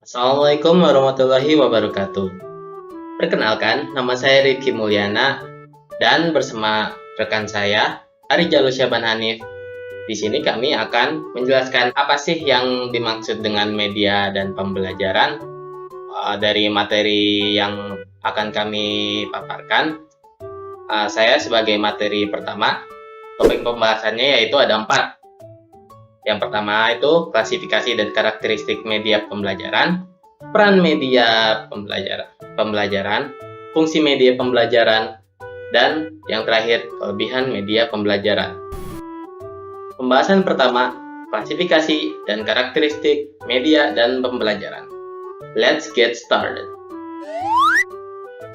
Assalamualaikum warahmatullahi wabarakatuh. Perkenalkan, nama saya Rifki Mulyana dan bersama rekan saya Ari Syaban Hanif. Di sini kami akan menjelaskan apa sih yang dimaksud dengan media dan pembelajaran dari materi yang akan kami paparkan. Saya sebagai materi pertama, topik pembahasannya yaitu ada 4. Yang pertama itu klasifikasi dan karakteristik media pembelajaran, peran media pembelajaran, fungsi media pembelajaran, dan yang terakhir kelebihan media pembelajaran. Pembahasan pertama, klasifikasi dan karakteristik media dan pembelajaran. Let's get started.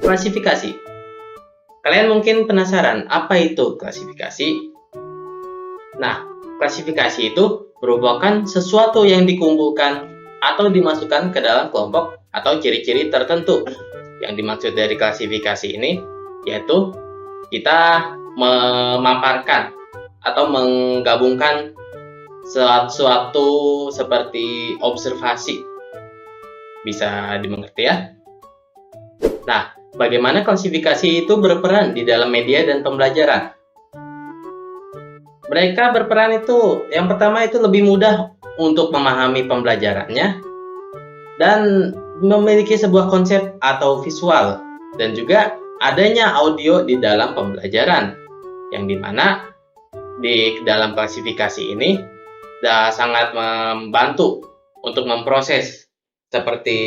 Klasifikasi. Kalian mungkin penasaran, apa itu klasifikasi? Nah, klasifikasi itu merupakan sesuatu yang dikumpulkan atau dimasukkan ke dalam kelompok atau ciri-ciri tertentu. Yang dimaksud dari klasifikasi ini yaitu kita memaparkan atau menggabungkan sesuatu seperti observasi. Bisa dimengerti ya? Nah, bagaimana klasifikasi itu berperan di dalam media dan pembelajaran? Mereka berperan itu, yang pertama itu lebih mudah untuk memahami pembelajarannya dan memiliki sebuah konsep atau visual, dan juga adanya audio di dalam pembelajaran, yang dimana di dalam klasifikasi ini sangat membantu untuk memproses seperti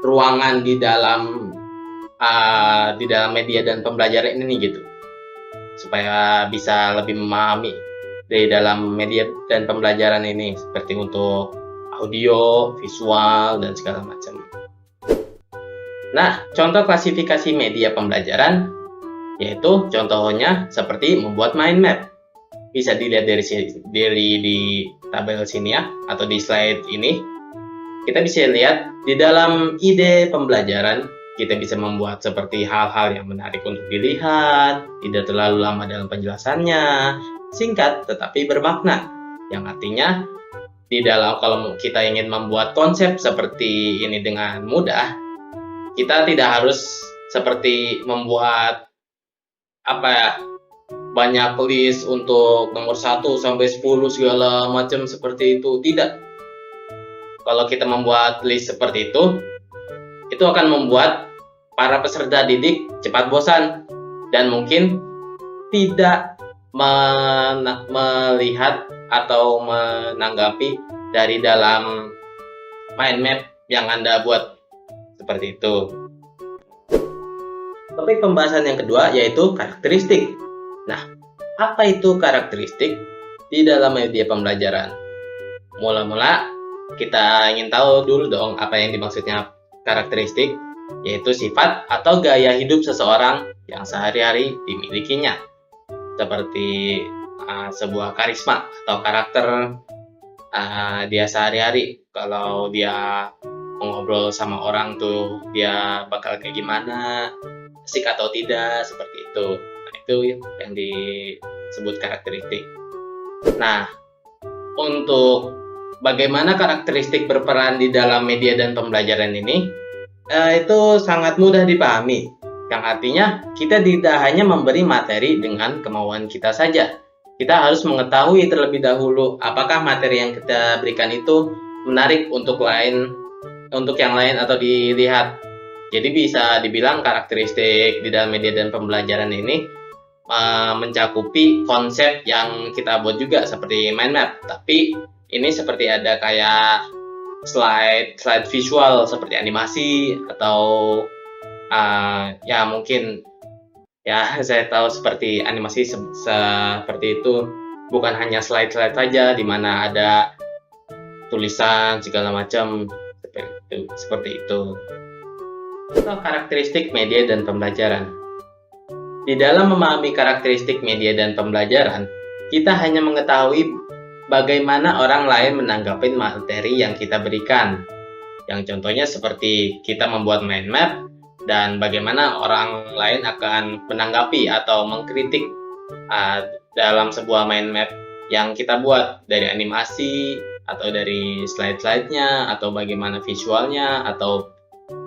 ruangan di dalam media dan pembelajaran ini gitu, supaya bisa lebih memahami dari dalam media dan pembelajaran ini, seperti untuk audio, visual, dan segala macam. Nah, contoh klasifikasi media pembelajaran yaitu contohnya seperti membuat mind map. Bisa dilihat dari di tabel sini ya, atau di slide ini. Kita bisa lihat di dalam ide pembelajaran, kita bisa membuat seperti hal-hal yang menarik untuk dilihat, tidak terlalu lama dalam penjelasannya, singkat tetapi bermakna. Yang artinya, di dalam kalau kita ingin membuat konsep seperti ini dengan mudah, kita tidak harus seperti membuat banyak list untuk nomor 1 sampai 10 segala macam seperti itu. Tidak. Kalau kita membuat list seperti itu akan membuat para peserta didik cepat bosan dan mungkin tidak melihat atau menanggapi dari dalam mind map yang Anda buat seperti itu. Topik pembahasan yang kedua yaitu karakteristik. Nah, apa itu karakteristik di dalam media pembelajaran? Mula-mula kita ingin tahu dulu dong apa yang dimaksudnya karakteristik, yaitu sifat atau gaya hidup seseorang yang sehari-hari dimilikinya, seperti sebuah karisma atau karakter dia sehari-hari. Kalau dia ngobrol sama orang tuh dia bakal kayak gimana, asik atau tidak, seperti itu. Nah, itu yang disebut karakteristik. Nah, untuk bagaimana karakteristik berperan di dalam media dan pembelajaran ini, itu sangat mudah dipahami, yang artinya kita tidak hanya memberi materi dengan kemauan kita saja. Kita harus mengetahui terlebih dahulu apakah materi yang kita berikan itu menarik untuk yang lain atau dilihat. Jadi bisa dibilang karakteristik di dalam media dan pembelajaran ini mencakupi konsep yang kita buat juga seperti mind map, tapi ini seperti ada kayak slide visual seperti animasi atau ya mungkin ya saya tahu seperti animasi seperti itu, bukan hanya slide saja di mana ada tulisan segala macam seperti itu. Contoh karakteristik media dan pembelajaran. Di dalam memahami karakteristik media dan pembelajaran, kita hanya mengetahui bagaimana orang lain menanggapi materi yang kita berikan. Yang contohnya seperti kita membuat mind map dan bagaimana orang lain akan menanggapi atau mengkritik dalam sebuah mind map yang kita buat, dari animasi atau dari slide-slide-nya, atau bagaimana visualnya, atau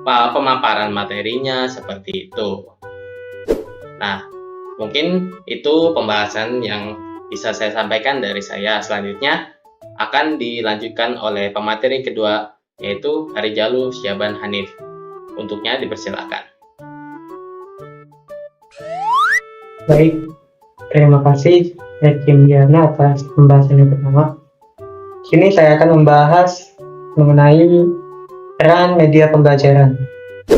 pemaparan materinya, seperti itu. Nah, mungkin itu pembahasan yang bisa saya sampaikan dari saya. Selanjutnya akan dilanjutkan oleh pemateri kedua, yaitu Arijalu Syaban Hanif. Untuknya dipersilakan. Baik, terima kasih Kim Diana atas pembahasan yang pertama. Kini saya akan membahas mengenai peran media pembelajaran.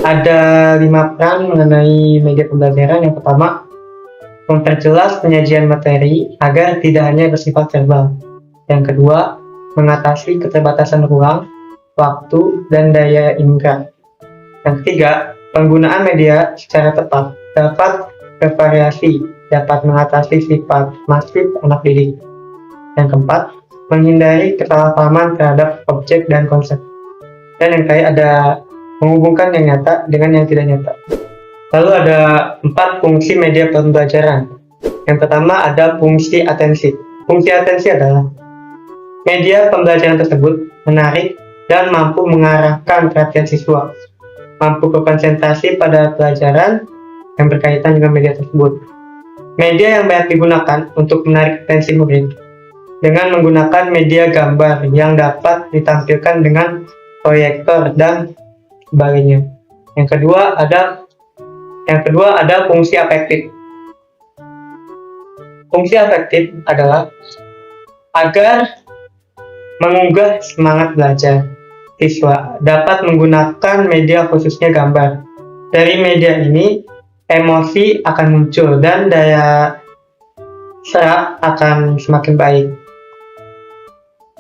Ada 5 peran mengenai media pembelajaran. Yang pertama, memperjelas penyajian materi agar tidak hanya bersifat verbal. Yang kedua, mengatasi keterbatasan ruang, waktu, dan daya indera. Yang ketiga, penggunaan media secara tepat dapat bervariasi, dapat mengatasi sifat masif anak didik. Yang keempat, menghindari kesalahpahaman terhadap objek dan konsep. Dan yang ketiga ada menghubungkan yang nyata dengan yang tidak nyata. Lalu ada 4 fungsi media pembelajaran. Yang pertama ada fungsi atensi. Fungsi atensi adalah media pembelajaran tersebut menarik dan mampu mengarahkan perhatian siswa, mampu berkonsentrasi pada pelajaran yang berkaitan dengan media tersebut. Media yang banyak digunakan untuk menarik atensi murid dengan menggunakan media gambar yang dapat ditampilkan dengan proyektor dan sebagainya. Yang kedua ada fungsi afektif. Fungsi afektif adalah agar menggugah semangat belajar. Siswa dapat menggunakan media khususnya gambar. Dari media ini, emosi akan muncul dan daya serap akan semakin baik.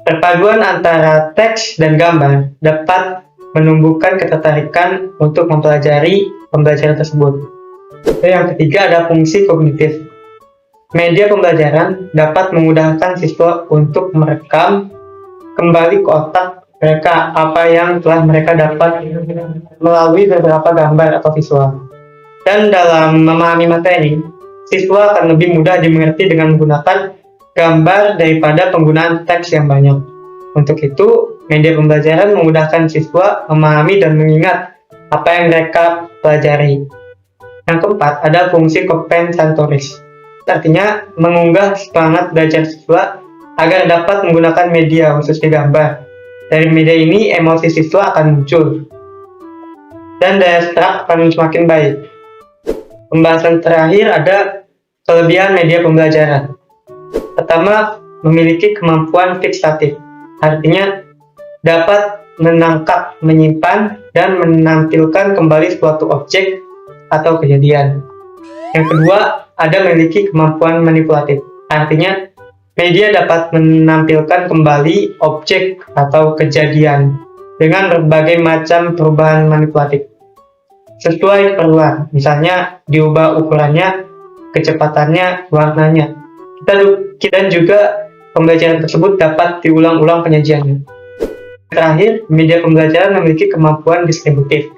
Perpaduan antara teks dan gambar dapat menumbuhkan ketertarikan untuk mempelajari pembelajaran tersebut. Yang ketiga ada fungsi kognitif. Media pembelajaran dapat memudahkan siswa untuk merekam kembali ke otak mereka apa yang telah mereka dapat melalui beberapa gambar atau visual. Dan dalam memahami materi, siswa akan lebih mudah dimengerti dengan menggunakan gambar daripada penggunaan teks yang banyak. Untuk itu, media pembelajaran memudahkan siswa memahami dan mengingat apa yang mereka pelajari. Yang keempat, ada fungsi kompensatoris. Artinya, mengunggah semangat belajar siswa agar dapat menggunakan media, khususnya gambar. Dari media ini, emosi siswa akan muncul dan daya serap akan semakin baik. Pembahasan terakhir ada kelebihan media pembelajaran. Pertama, memiliki kemampuan fiksatif. Artinya, dapat menangkap, menyimpan, dan menampilkan kembali suatu objek atau kejadian. Yang kedua, ada memiliki kemampuan manipulatif. Artinya, media dapat menampilkan kembali objek atau kejadian dengan berbagai macam perubahan manipulatif sesuai keperluan. Misalnya, diubah ukurannya, kecepatannya, warnanya. Dan juga pembelajaran tersebut dapat diulang-ulang penyajiannya. Terakhir, media pembelajaran memiliki kemampuan distributif.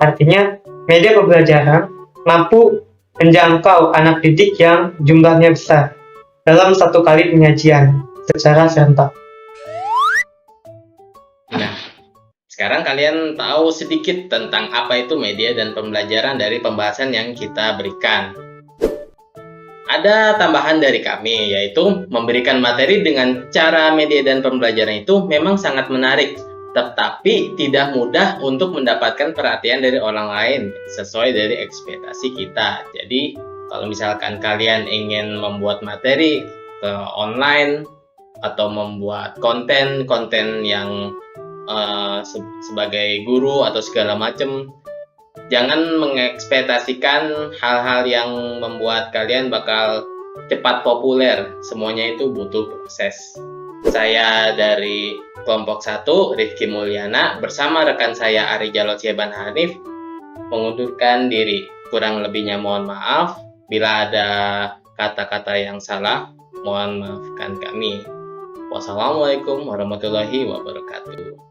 Artinya, media pembelajaran mampu menjangkau anak didik yang jumlahnya besar dalam satu kali penyajian secara serentak. Nah, sekarang kalian tahu sedikit tentang apa itu media dan pembelajaran dari pembahasan yang kita berikan. Ada tambahan dari kami, yaitu memberikan materi dengan cara media dan pembelajaran itu memang sangat menarik, tetapi tidak mudah untuk mendapatkan perhatian dari orang lain sesuai dari ekspektasi kita. Jadi, kalau misalkan kalian ingin membuat materi ke online atau membuat konten yang sebagai guru atau segala macam, jangan mengekspektasikan hal-hal yang membuat kalian bakal cepat populer. Semuanya itu butuh proses. Saya dari kelompok 1, Rifki Mulyana, bersama rekan saya Arijalu Syaban Hanif, mengundurkan diri. Kurang lebihnya mohon maaf. Bila ada kata-kata yang salah, mohon maafkan kami. Wassalamualaikum warahmatullahi wabarakatuh.